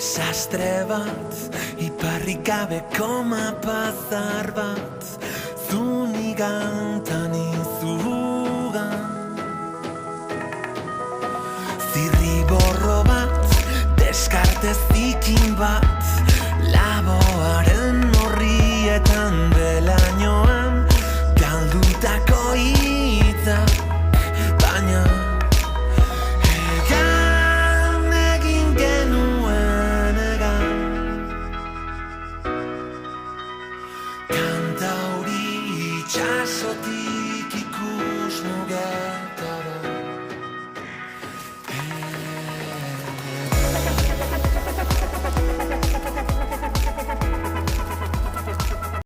Sastre bat, iparrik gabeko mapazar bat, zunigantan izugan. Zirriborro bat, deskarte zikin bat,